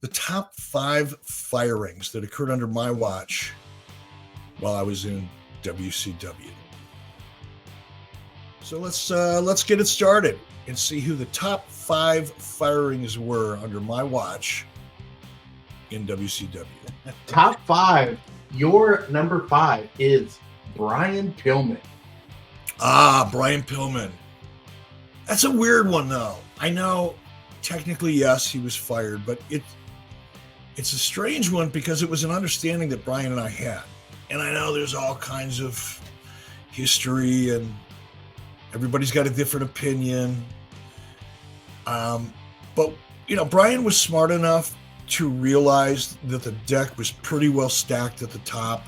the top 5 firings that occurred under my watch while I was in WCW. So let's get it started and see who the top 5 firings were under my watch in WCW. Top 5. Your number 5 is Brian Pillman. Brian Pillman. That's a weird one, though. I know, technically, yes, he was fired, but it's a strange one because it was an understanding that Brian and I had. And I know there's all kinds of history and everybody's got a different opinion. But, Brian was smart enough to realize that the deck was pretty well stacked at the top.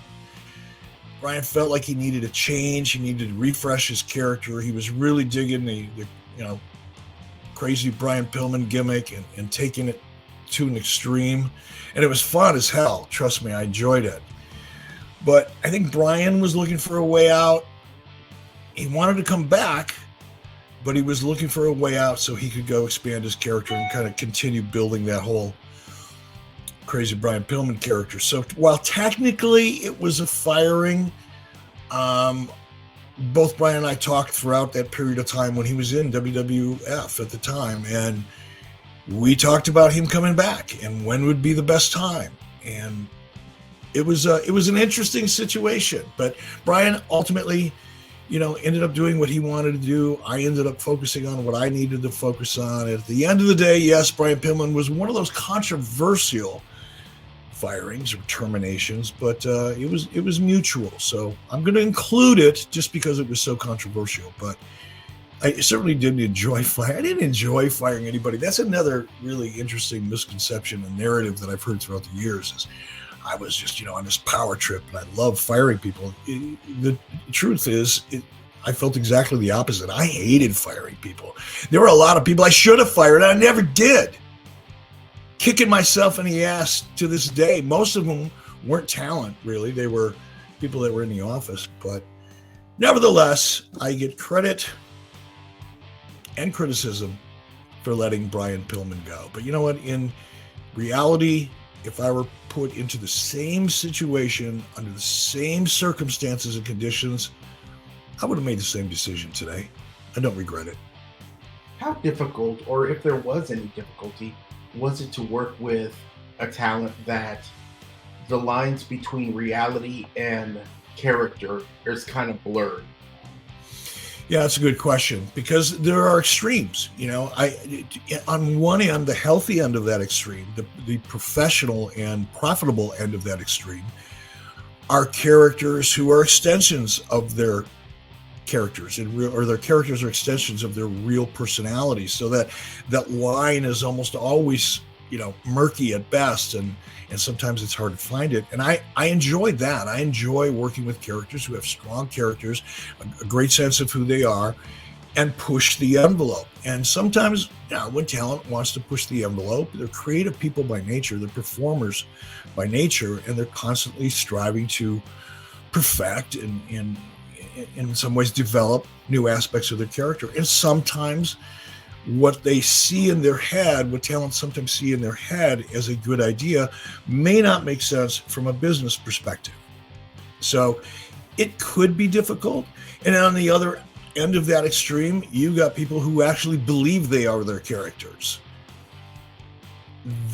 Brian felt like he needed a change. He needed to refresh his character. He was really digging the crazy Brian Pillman gimmick and taking it to an extreme. And it was fun as hell. Trust me, I enjoyed it. But I think Brian was looking for a way out. He wanted to come back, but he was looking for a way out so he could go expand his character and kind of continue building that whole crazy Brian Pillman character. So while technically it was a firing, both Brian and I talked throughout that period of time when he was in WWF at the time, and we talked about him coming back and when would be the best time. And it was an interesting situation, but Brian ultimately, ended up doing what he wanted to do. I ended up focusing on what I needed to focus on. At the end of the day, yes, Brian Pillman was one of those controversial firings or terminations, but it was mutual. So I'm going to include it just because it was so controversial. But I certainly didn't enjoy firing. I didn't enjoy firing anybody. That's another really interesting misconception and narrative that I've heard throughout the years. Is I was just on this power trip and I love firing people. The truth is, I felt exactly the opposite. I hated firing people. There were a lot of people I should have fired and I never did. Kicking myself in the ass to this day. Most of them weren't talent, really. They were people that were in the office. But nevertheless, I get credit and criticism for letting Brian Pillman go. But you know what? In reality, if I were put into the same situation, under the same circumstances and conditions, I would have made the same decision today. I don't regret it. How difficult, or if there was any difficulty, was it to work with a talent that the lines between reality and character is kind of blurred? Yeah, that's a good question because there are extremes. On one end, the healthy end of that extreme, the professional and profitable end of that extreme, are characters who are extensions of their characters or their characters are extensions of their real personalities. So that line is almost always, murky at best, and sometimes it's hard to find it. And I enjoyed that. I enjoy working with characters who have strong characters, a great sense of who they are, and push the envelope. And sometimes, when talent wants to push the envelope, they're creative people by nature, they're performers by nature, and they're constantly striving to perfect and in some ways develop new aspects of their character. And sometimes what they see in their head, what talent sometimes see in their head as a good idea, may not make sense from a business perspective. So it could be difficult. And on the other end of that extreme, you got people who actually believe they are their characters.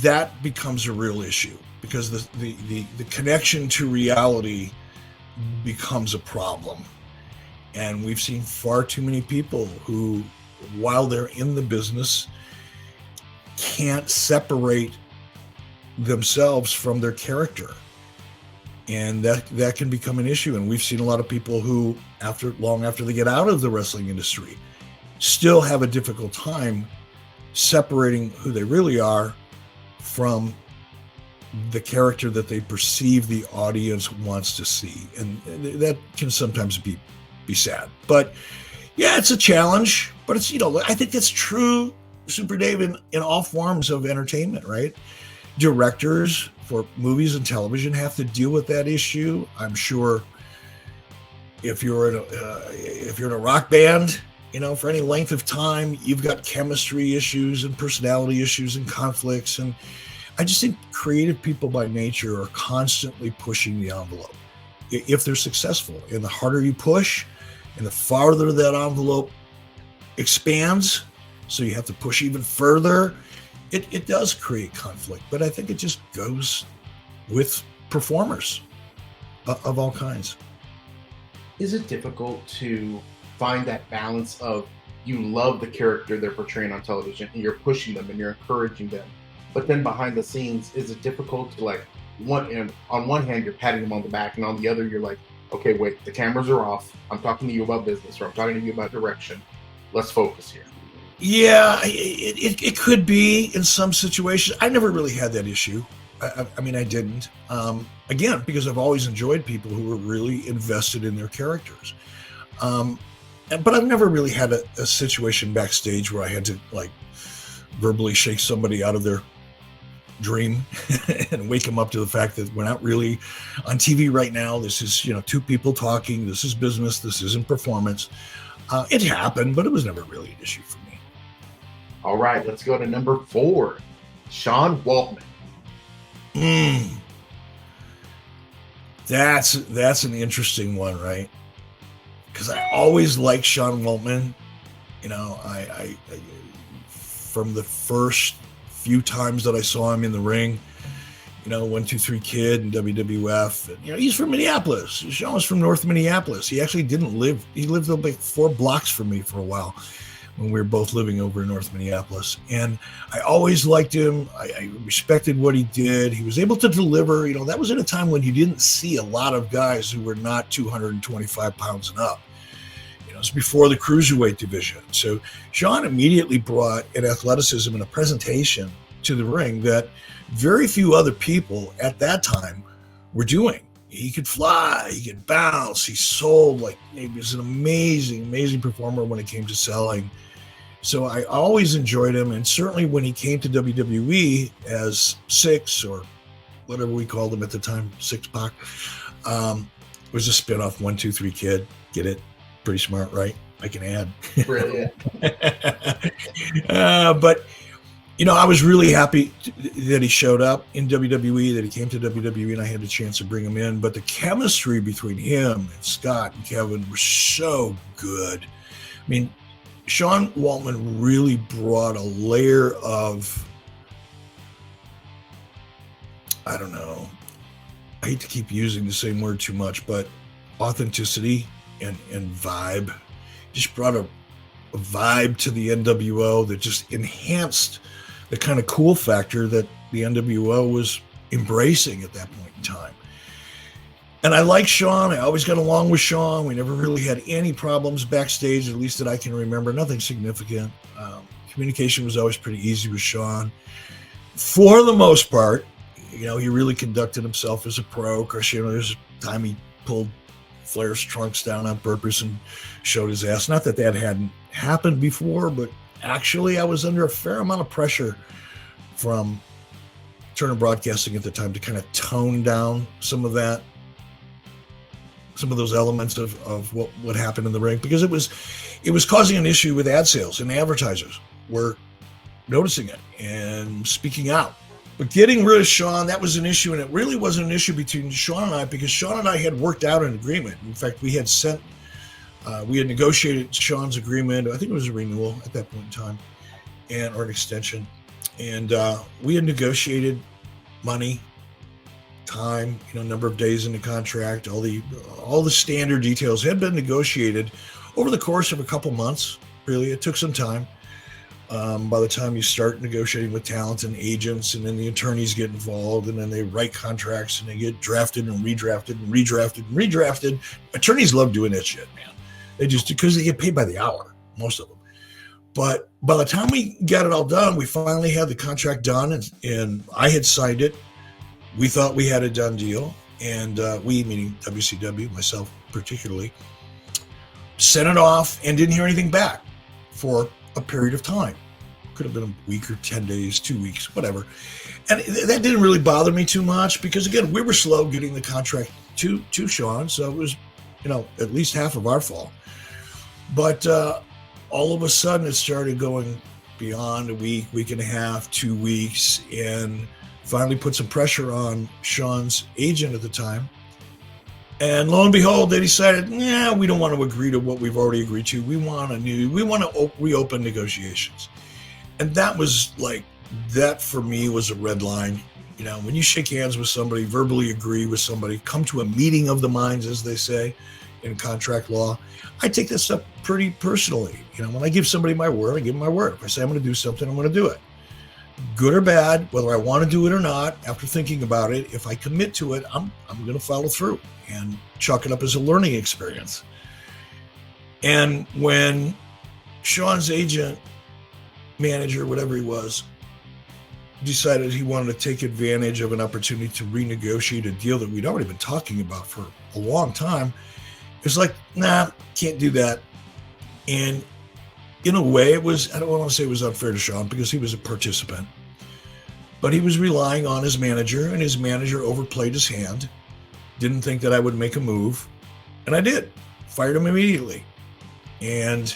That becomes a real issue because the connection to reality becomes a problem. And we've seen far too many people who, while they're in the business, can't separate themselves from their character. And that can become an issue. And we've seen a lot of people who, long after they get out of the wrestling industry, still have a difficult time separating who they really are from the character that they perceive the audience wants to see. And that can sometimes be sad. But yeah, it's a challenge, but it's, I think that's true, Super Dave, in all forms of entertainment, right? Directors for movies and television have to deal with that issue. I'm sure if you're in a rock band, for any length of time, you've got chemistry issues and personality issues and conflicts. And I just think creative people by nature are constantly pushing the envelope. If they're successful, and the harder you push, and the farther that envelope expands, so you have to push even further, it does create conflict. But I think it just goes with performers of all kinds. Is it difficult to find that balance of you love the character they're portraying on television and you're pushing them and you're encouraging them, but then behind the scenes, is it difficult to like on one hand you're patting them on the back and on the other you're like, okay, wait, the cameras are off. I'm talking to you about business, or I'm talking to you about direction. Let's focus here. Yeah, it could be in some situations. I never really had that issue. I mean, I didn't. Again, because I've always enjoyed people who were really invested in their characters. But I've never really had a situation backstage where I had to like verbally shake somebody out of their dream and wake them up to the fact that we're not really on TV right now. This is, two people talking. This is business. This isn't performance. It happened, but it was never really an issue for me. All right, let's go to number 4, Sean Waltman. That's an interesting one, right? Because I always liked Sean Waltman. I from the first few times that I saw him in the ring, 1, 2, 3 Kid and WWF. And, he's from Minneapolis. Sean was from North Minneapolis. He actually didn't live. He lived like 4 blocks from me for a while when we were both living over in North Minneapolis. And I always liked him. I respected what he did. He was able to deliver. That was at a time when you didn't see a lot of guys who were not 225 pounds and up. It was before the cruiserweight division. So Sean immediately brought an athleticism and a presentation to the ring that very few other people at that time were doing. He could fly, he could bounce, he sold, like he was an amazing, amazing performer when it came to selling. So I always enjoyed him, and certainly when he came to WWE as Six, or whatever we called him at the time, Six Pac, was a spin-off 1, 2, 3 Kid. Get it? Pretty smart, right? I can add. Brilliant. But I was really happy that he showed up in WWE, that he came to WWE, and I had the chance to bring him in. But the chemistry between him and Scott and Kevin was so good. I mean, Sean Waltman really brought a layer of, I don't know, I hate to keep using the same word too much, but authenticity and vibe. Just brought a vibe to the NWO that just enhanced the kind of cool factor that the NWO was embracing at that point in time. And I like Sean. I always got along with Sean. We never really had any problems backstage, at least that I can remember. Nothing significant. Communication was always pretty easy with Sean. For the most part, he really conducted himself as a pro. Of course, there's a time he pulled Flair's trunks down on purpose and showed his ass. Not that hadn't happened before, but actually I was under a fair amount of pressure from Turner Broadcasting at the time to kind of tone down some of those elements of what happened in the ring, because it was causing an issue with ad sales, and advertisers were noticing it and speaking out. But getting rid of Sean, that was an issue, and it really wasn't an issue between Sean and I, because Sean and I had worked out an agreement. In fact, we had negotiated Sean's agreement. I think it was a renewal at that point in time, or an extension. And we had negotiated money, time, number of days in the contract, all the standard details had been negotiated over the course of a couple months. Really, it took some time. By the time you start negotiating with talent and agents, and then the attorneys get involved, and then they write contracts, and they get drafted and redrafted and redrafted and redrafted. Attorneys love doing that shit, man. They just, because they get paid by the hour, most of them. But by the time we got it all done, we finally had the contract done, and I had signed it. We thought we had a done deal, and we, meaning WCW, myself particularly, sent it off and didn't hear anything back for a period of time. Could have been a week or 10 days, 2 weeks, whatever. And that didn't really bother me too much, because again, we were slow getting the contract to Sean, so it was, at least half of our fault. But all of a sudden it started going beyond a week, week and a half, 2 weeks, and finally put some pressure on Sean's agent at the time. And lo and behold, they decided, we don't want to agree to what we've already agreed to. We want to reopen negotiations. And that was like, that for me was a red line. You know, when you shake hands with somebody, verbally agree with somebody, come to a meeting of the minds, as they say in contract law, I take that stuff pretty personally. You know, when I give somebody my word, I give them my word. If I say I'm going to do something, I'm going to do it. Good or bad, whether I want to do it or not, after thinking about it, if I commit to it, I'm going to follow through and chalk it up as a learning experience. And when Sean's agent, manager, whatever he was, decided he wanted to take advantage of an opportunity to renegotiate a deal that we'd already been talking about for a long time, it was like, can't do that. And in a way, it was, I don't want to say it was unfair to Sean because he was a participant, but he was relying on his manager, and his manager overplayed his hand, didn't think that I would make a move, and I did. Fired him immediately. And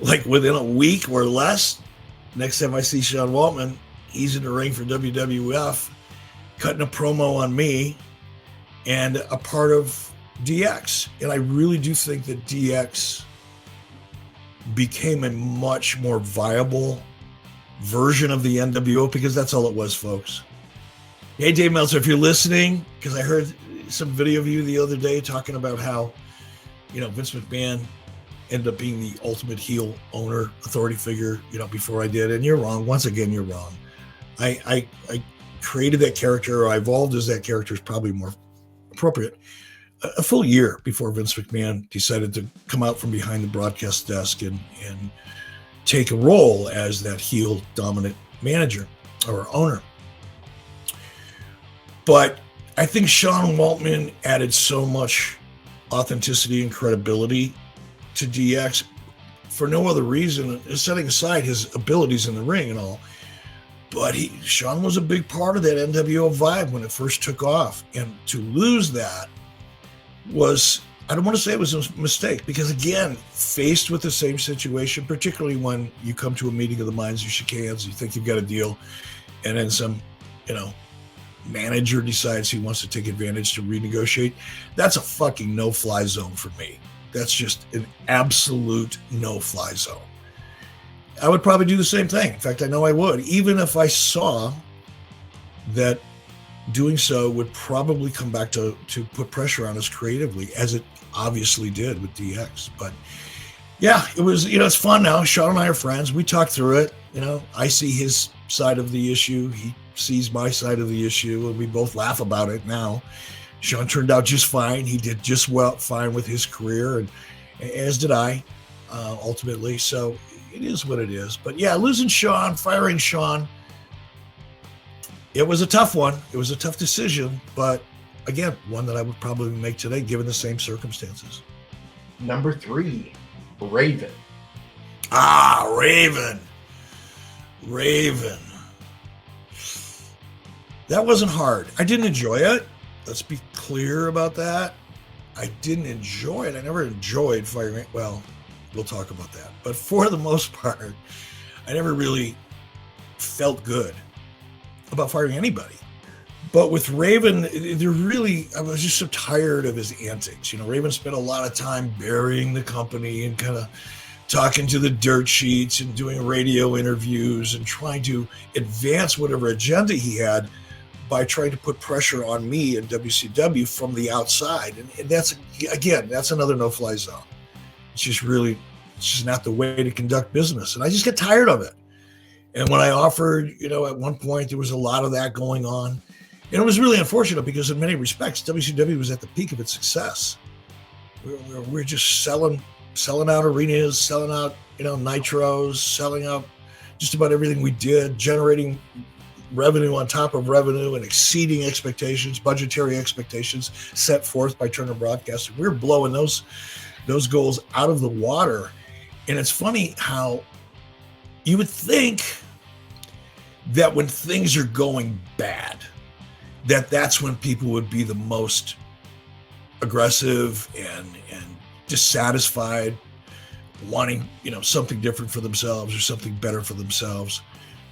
like within a week or less, next time I see Sean Waltman, he's in the ring for WWF, cutting a promo on me and a part of DX. And I really do think that DX became a much more viable version of the NWO, because that's all it was, folks. Hey, Dave Meltzer, if you're listening, because I heard some video of you the other day talking about how, you know, Vince McMahon ended up being the ultimate heel owner, authority figure, you know, before I did. And you're wrong. Once again, you're wrong. I created that character, or I evolved as that character is probably more appropriate, a full year before Vince McMahon decided to come out from behind the broadcast desk and take a role as that heel dominant manager or owner. But I think Sean Waltman added so much authenticity and credibility to DX for no other reason, setting aside his abilities in the ring and all. But Sean was a big part of that NWO vibe when it first took off. And to lose that was, I don't want to say it was a mistake, because again, faced with the same situation, particularly when you come to a meeting of the minds, you shake hands, you think you've got a deal, and then some, you know, manager decides he wants to take advantage to renegotiate. That's a fucking no-fly zone for me. That's just an absolute no-fly zone. I would probably do the same thing. In fact, I know I would, even if I saw that doing so would probably come back to put pressure on us creatively, as it obviously did with DX. But yeah, it was, you know, it's fun now. Sean and I are friends. We talk through it. You know, I see his side of the issue. He sees my side of the issue, and we both laugh about it now. Sean turned out just fine. He did just fine with his career, and as did I, ultimately. So it is what it is. But yeah, losing Sean, firing Sean, it was a tough one. It was a tough decision, but again, one that I would probably make today given the same circumstances. Number 3, Raven. Raven. That wasn't hard. I didn't enjoy it. Let's be clear about that. I didn't enjoy it. I never enjoyed firing. Well, we'll talk about that. But for the most part, I never really felt good about firing anybody. But with Raven, I was just so tired of his antics. You know, Raven spent a lot of time burying the company and kind of talking to the dirt sheets and doing radio interviews and trying to advance whatever agenda he had by trying to put pressure on me and WCW from the outside. And that's, again, that's another no-fly zone. It's just not the way to conduct business. And I just get tired of it. And when I offered, you know, at one point, there was a lot of that going on. And it was really unfortunate because in many respects, WCW was at the peak of its success. We're just selling out arenas, selling out, you know, nitros, selling out just about everything we did, generating revenue on top of revenue and exceeding expectations, budgetary expectations set forth by Turner Broadcasting. We were blowing those goals out of the water. And it's funny how you would think that when things are going bad, that's when people would be the most aggressive and dissatisfied, wanting, you know, something different for themselves or something better for themselves.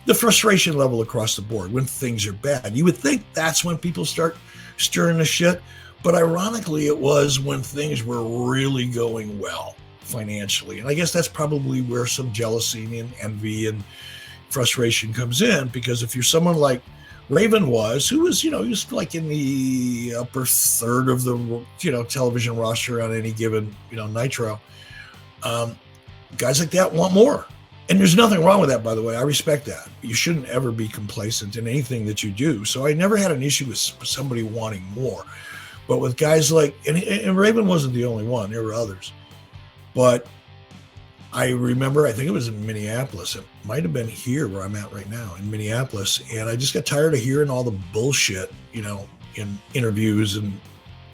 the frustration level across the board when things are bad. You would think that's when people start stirring the shit, but ironically, it was when things were really going well financially. And I guess that's probably where some jealousy and envy and frustration comes in, because if you're someone like Raven was, who was, he was like in the upper third of the, television roster on any given, Nitro, guys like that want more. And there's nothing wrong with that, by the way. I respect that. You shouldn't ever be complacent in anything that you do. So I never had an issue with somebody wanting more. But with guys like, and Raven wasn't the only one, there were others. But I remember, I think it was in Minneapolis. It might have been here where I'm at right now in Minneapolis. And I just got tired of hearing all the bullshit, in interviews and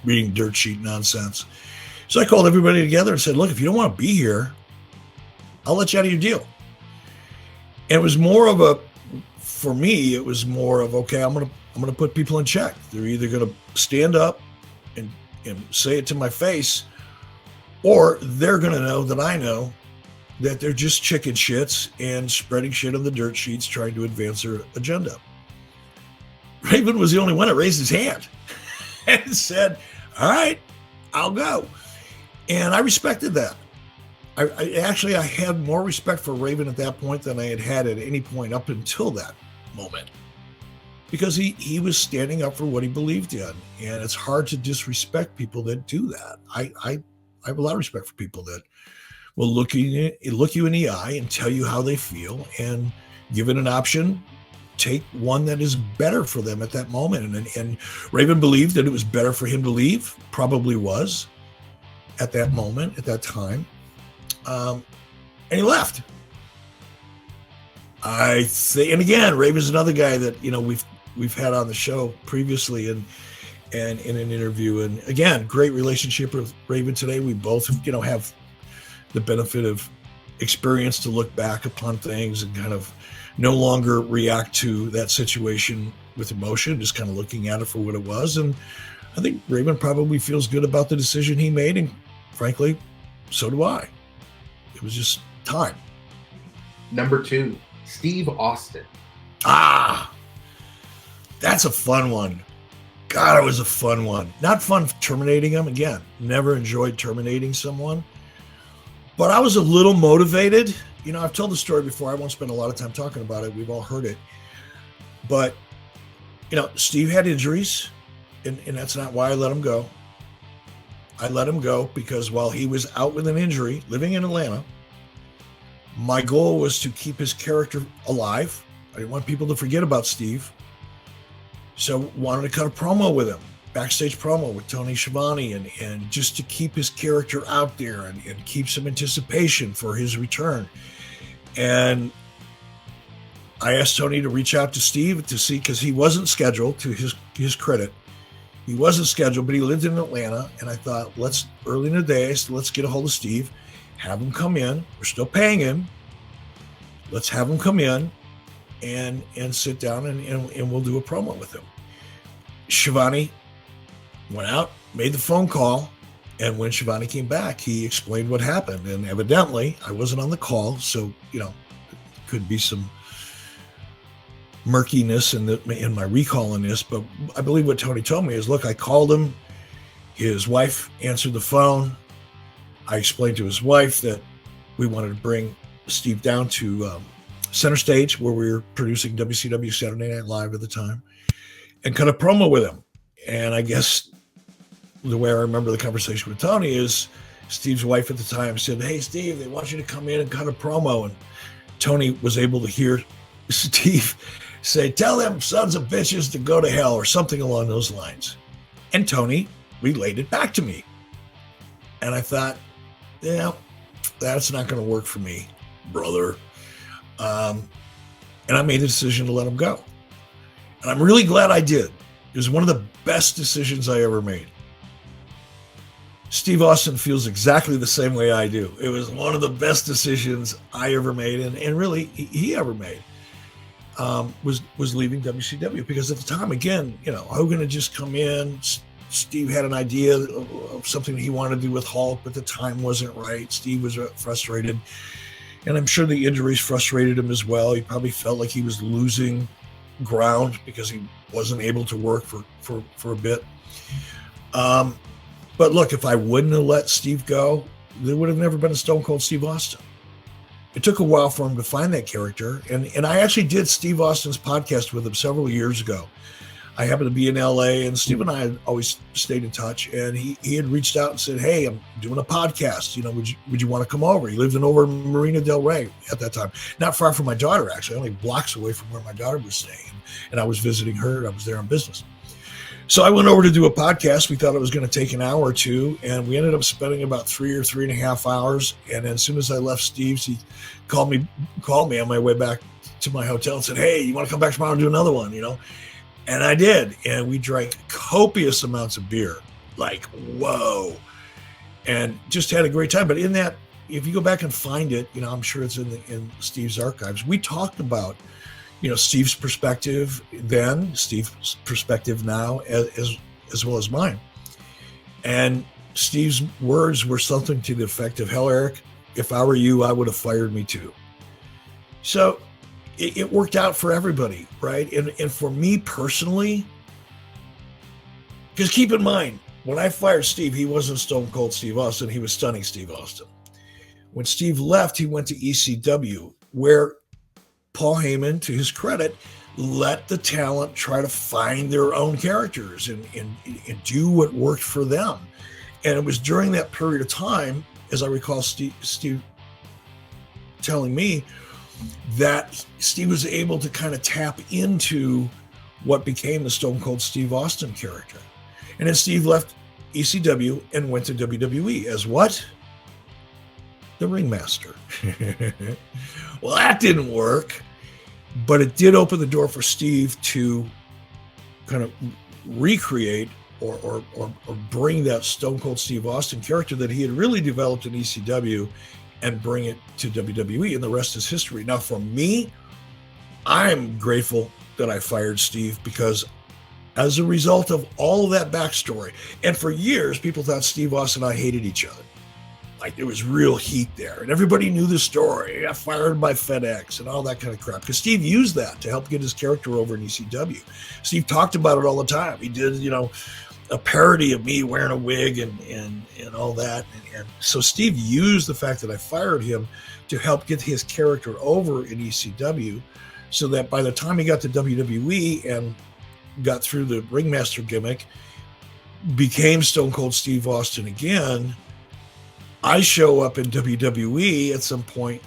reading dirt sheet nonsense. So I called everybody together and said, look, if you don't want to be here, I'll let you out of your deal. And it was more for me, it was more of, okay, I'm going to put people in check. They're either going to stand up and say it to my face, or they're going to know that I know that they're just chicken shits and spreading shit on the dirt sheets trying to advance their agenda. Raven was the only one that raised his hand and said, all right, I'll go. And I respected that. I had more respect for Raven at that point than I had at any point up until that moment, because he was standing up for what he believed in. And it's hard to disrespect people that do that. I have a lot of respect for people that will look you in the eye and tell you how they feel, and given an option, take one that is better for them at that moment. And Raven believed that it was better for him to leave, probably was at that moment, at that time. And he left. I think, and again, Raven's another guy that, we've had on the show previously and in an interview. And again, great relationship with Raven today. We both, have the benefit of experience to look back upon things and kind of no longer react to that situation with emotion, just kind of looking at it for what it was. And I think Raven probably feels good about the decision he made. And frankly, so do I. It was just time. Number 2, Steve Austin. That's a fun one. God, it was a fun one. Not fun terminating him. Again, never enjoyed terminating someone. But I was a little motivated. I've told the story before. I won't spend a lot of time talking about it. We've all heard it. But, Steve had injuries, and that's not why I let him go. I let him go because while he was out with an injury, living in Atlanta, my goal was to keep his character alive. I didn't want people to forget about Steve. So wanted to cut a promo with him, backstage promo with Tony Schiavone, and just to keep his character out there and keep some anticipation for his return. And I asked Tony to reach out to Steve to see, because he wasn't scheduled, to his credit. He wasn't scheduled, but he lived in Atlanta. And I thought, early in the day, so let's get a hold of Steve, have him come in. We're still paying him. Let's have him come in and sit down and we'll do a promo with him. Schiavone went out, made the phone call. And when Schiavone came back, he explained what happened. And evidently, I wasn't on the call. So, could be some murkiness in my recall on this, but I believe what Tony told me is, look, I called him, his wife answered the phone. I explained to his wife that we wanted to bring Steve down to Center Stage, where we were producing WCW Saturday Night Live at the time, and cut a promo with him. And I guess the way I remember the conversation with Tony is Steve's wife at the time said, hey, Steve, they want you to come in and cut a promo. And Tony was able to hear Steve say, tell them sons of bitches to go to hell, or something along those lines. And Tony relayed it back to me. And I thought, that's not going to work for me, brother. And I made the decision to let him go. And I'm really glad I did. It was one of the best decisions I ever made. Steve Austin feels exactly the same way I do. It was one of the best decisions I ever made, and really he ever made. Was leaving WCW, because at the time, again, Hogan had just come in. Steve had an idea of something he wanted to do with Hulk, but the time wasn't right. Steve was frustrated. And I'm sure the injuries frustrated him as well. He probably felt like he was losing ground because he wasn't able to work for a bit. But look, if I wouldn't have let Steve go, there would have never been a Stone Cold Steve Austin. It took a while for him to find that character. And I actually did Steve Austin's podcast with him several years ago. I happened to be in LA, and Steve and I had always stayed in touch. And he had reached out and said, "Hey, I'm doing a podcast. Would you want to come over?" He lived over in Marina Del Rey at that time, not far from my daughter, actually, only blocks away from where my daughter was staying. And I was visiting her. I was there on business. So I went over to do a podcast. We thought it was going to take an hour or two, and we ended up spending about 3.5 hours. And as soon as I left Steve's, he called me on my way back to my hotel and said, "Hey, you want to come back tomorrow and do another one?" And I did, and we drank copious amounts of beer, like, whoa, and just had a great time. But in that, if you go back and find it, I'm sure it's in Steve's archives. We talked about, Steve's perspective then, Steve's perspective now, as well as mine. And Steve's words were something to the effect of, "Hell, Eric, if I were you, I would have fired me too." So it worked out for everybody, right? And for me personally, because keep in mind, when I fired Steve, he wasn't Stone Cold Steve Austin. He was Stunning Steve Austin. When Steve left, he went to ECW, where Paul Heyman, to his credit, let the talent try to find their own characters and do what worked for them. And it was during that period of time, as I recall Steve telling me, that Steve was able to kind of tap into what became the Stone Cold Steve Austin character. And then Steve left ECW and went to WWE as what? The ringmaster. Well, that didn't work, but it did open the door for Steve to kind of recreate or bring that Stone Cold Steve Austin character that he had really developed in ECW and bring it to WWE, and the rest is history. Now, for me, I'm grateful that I fired Steve, because as a result of all of that backstory, and for years, people thought Steve Austin and I hated each other. Like, there was real heat there, and everybody knew the story. He got fired by FedEx and all that kind of crap, because Steve used that to help get his character over in ECW. Steve talked about it all the time. He did, a parody of me wearing a wig and all that. And so Steve used the fact that I fired him to help get his character over in ECW, so that by the time he got to WWE and got through the ringmaster gimmick, became Stone Cold Steve Austin again, I show up in WWE at some point,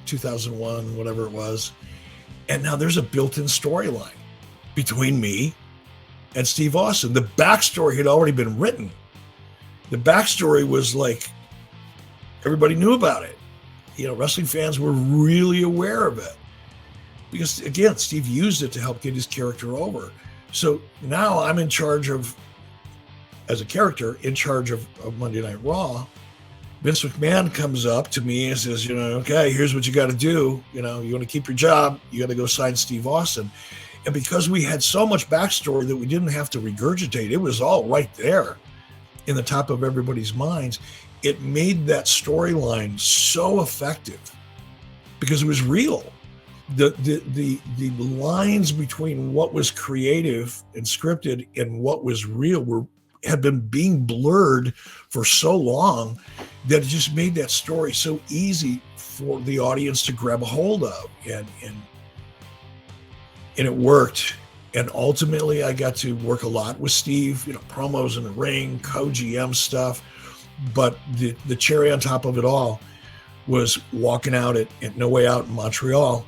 2001, whatever it was, and now there's a built-in storyline between me and Steve Austin. The backstory had already been written. The backstory was like, everybody knew about it. Wrestling fans were really aware of it, because, again, Steve used it to help get his character over. So now I'm in charge of, as a character, in charge of Monday Night Raw. Vince McMahon comes up to me and says, "Okay, here's what you got to do. You want to keep your job, you got to go sign Steve Austin." And because we had so much backstory that we didn't have to regurgitate, it was all right there in the top of everybody's minds. It made that storyline so effective because it was real. The lines between what was creative and scripted and what was real had been being blurred for so long that it just made that story so easy for the audience to grab a hold of. And it worked. And ultimately, I got to work a lot with Steve, promos in the ring, co-GM stuff. But the cherry on top of it all was walking out at No Way Out in Montreal,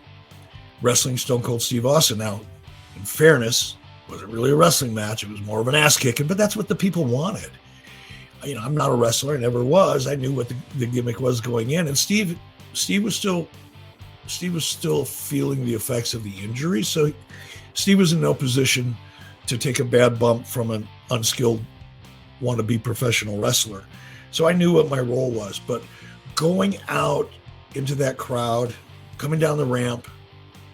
wrestling Stone Cold Steve Austin. Now, in fairness, it wasn't really a wrestling match. It was more of an ass kicking, but that's what the people wanted. I'm not a wrestler. I never was. I knew what the gimmick was going in. And Steve was still feeling the effects of the injury. So Steve was in no position to take a bad bump from an unskilled wannabe professional wrestler. So I knew what my role was. But going out into that crowd, coming down the ramp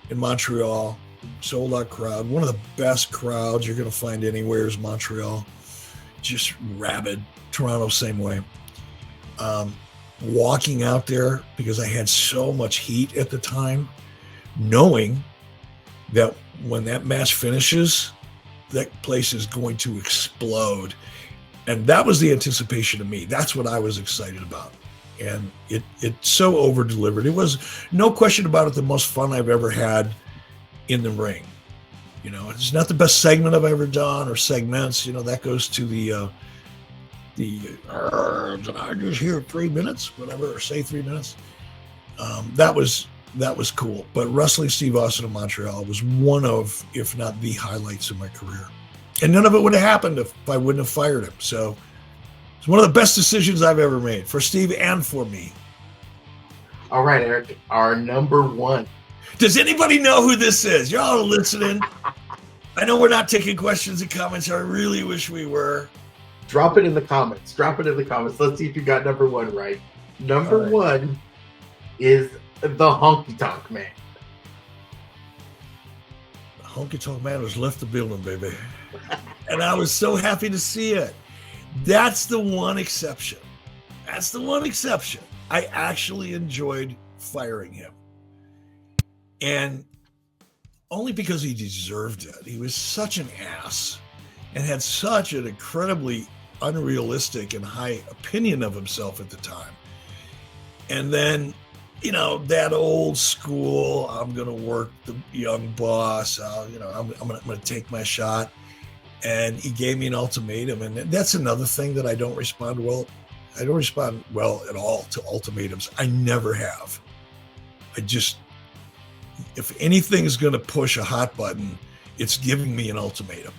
in Montreal, sold out crowd, one of the best crowds you're going to find anywhere is Montreal. Just rabid. Toronto, same way. walking out there because I had so much heat at the time, knowing that when that match finishes, that place is going to explode. And that was the anticipation of me. That's what I was excited about. And it so over-delivered. It was, no question about it, the most fun I've ever had in the ring. You know, it's not the best segment I've ever done, or segments. You know, that goes to the I just hear 3 minutes, whatever, or say 3 minutes. That was cool. But wrestling Steve Austin in Montreal was one of, if not the highlights of my career. And none of it would have happened if I wouldn't have fired him. So it's one of the best decisions I've ever made for Steve and for me. All right, Eric, our number one. Does anybody know who this is? Y'all listening? I know we're not taking questions and comments. I really wish we were. Drop it in the comments. Let's see if you got number one right. Number one is the Honky Tonk Man. The Honky Tonk Man has left the building, baby. And I was so happy to see it. That's the one exception. I actually enjoyed firing him. And only because he deserved it. He was such an ass and had such an incredibly unrealistic and high opinion of himself at the time. And then, you know, that old school, I'm going to work the young boss, I'm going to take my shot. And he gave me an ultimatum. And that's another thing that I don't respond well. I don't respond well at all to ultimatums. I never have. If anything is going to push a hot button, it's giving me an ultimatum.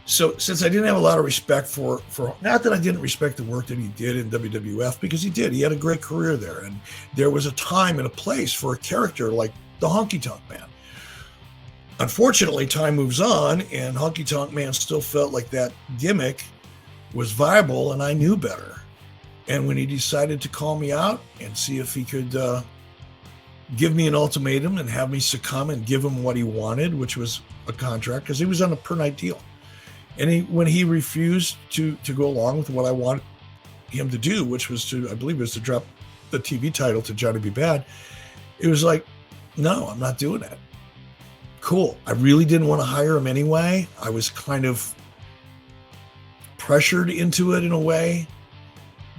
So since I didn't have a lot of respect for not that I didn't respect the work that he did in WWF, because he did. He had a great career there. And there was a time and a place for a character like the Honky Tonk Man. Unfortunately, time moves on, and Honky Tonk Man still felt like that gimmick was viable, and I knew better. And when he decided to call me out and see if he could give me an ultimatum and have me succumb and give him what he wanted, which was a contract, because he was on a per-night deal. And when he refused to go along with what I wanted him to do, which was to drop the TV title to Johnny B. Bad, it was like, no, I'm not doing that. Cool. I really didn't want to hire him anyway. I was kind of pressured into it in a way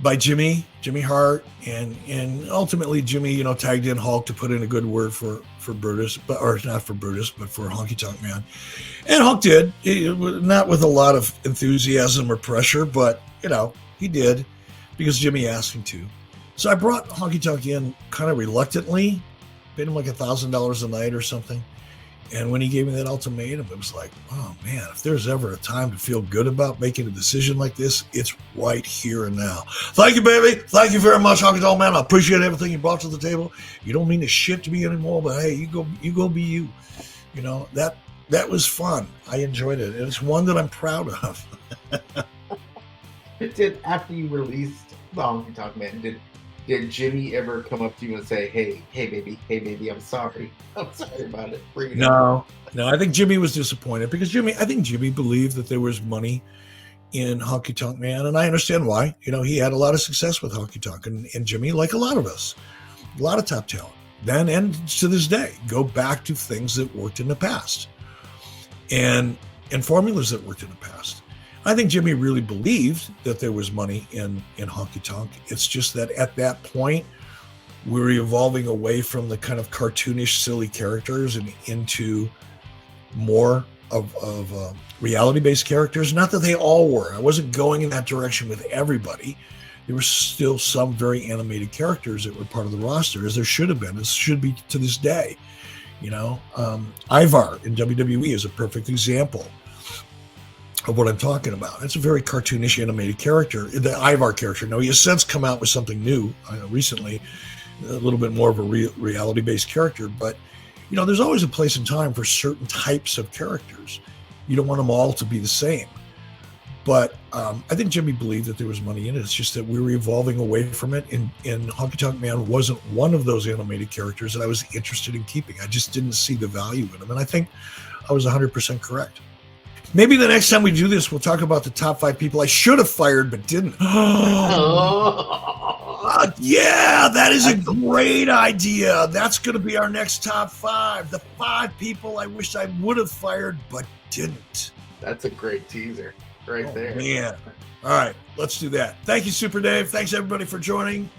by Jimmy Hart, and ultimately Jimmy, tagged in Hulk to put in a good word for Brutus, or not for Brutus, but for Honky Tonk Man. And Hulk did, not with a lot of enthusiasm or pressure, but he did because Jimmy asked him to. So I brought Honky Tonk in kind of reluctantly, paid him like $1,000 a night or something. And when he gave me that ultimatum, it was like, oh man, if there's ever a time to feel good about making a decision like this, it's right here and now. Thank you, baby. Thank you very much, Honky Tonk Man. I appreciate everything you brought to the table. You don't mean the shit to me anymore, but hey, you go be you. That was fun. I enjoyed it. It's one that I'm proud of. Did after you released the Honky Tonk Man, did Jimmy ever come up to you and say, hey baby, I'm sorry about it? No, I think Jimmy was disappointed because I think Jimmy believed that there was money in Honky Tonk Man, and I understand why. He had a lot of success with Honky Tonk, and Jimmy, like a lot of us, a lot of top talent, then and to this day, go back to things that worked in the past and formulas that worked in the past. I think Jimmy really believed that there was money in Honky Tonk. It's just that at that point, we were evolving away from the kind of cartoonish, silly characters and into more of reality-based characters. Not that they all were. I wasn't going in that direction with everybody. There were still some very animated characters that were part of the roster, as there should have been. As should be to this day. Ivar in WWE is a perfect example of what I'm talking about. It's a very cartoonish animated character, the Ivar character. Now, he has since come out with something new recently, a little bit more of a reality-based character, but there's always a place and time for certain types of characters. You don't want them all to be the same. But I think Jimmy believed that there was money in it. It's just that we were evolving away from it, and Honky Tonk Man wasn't one of those animated characters that I was interested in keeping. I just didn't see the value in them, and I think I was 100% correct. Maybe the next time we do this, we'll talk about the top 5 people I should have fired but didn't. Yeah, that is a great idea. That's going to be our next top 5. The 5 people I wish I would have fired but didn't. That's a great teaser right there. Man. All right, let's do that. Thank you, Super Dave. Thanks, everybody, for joining.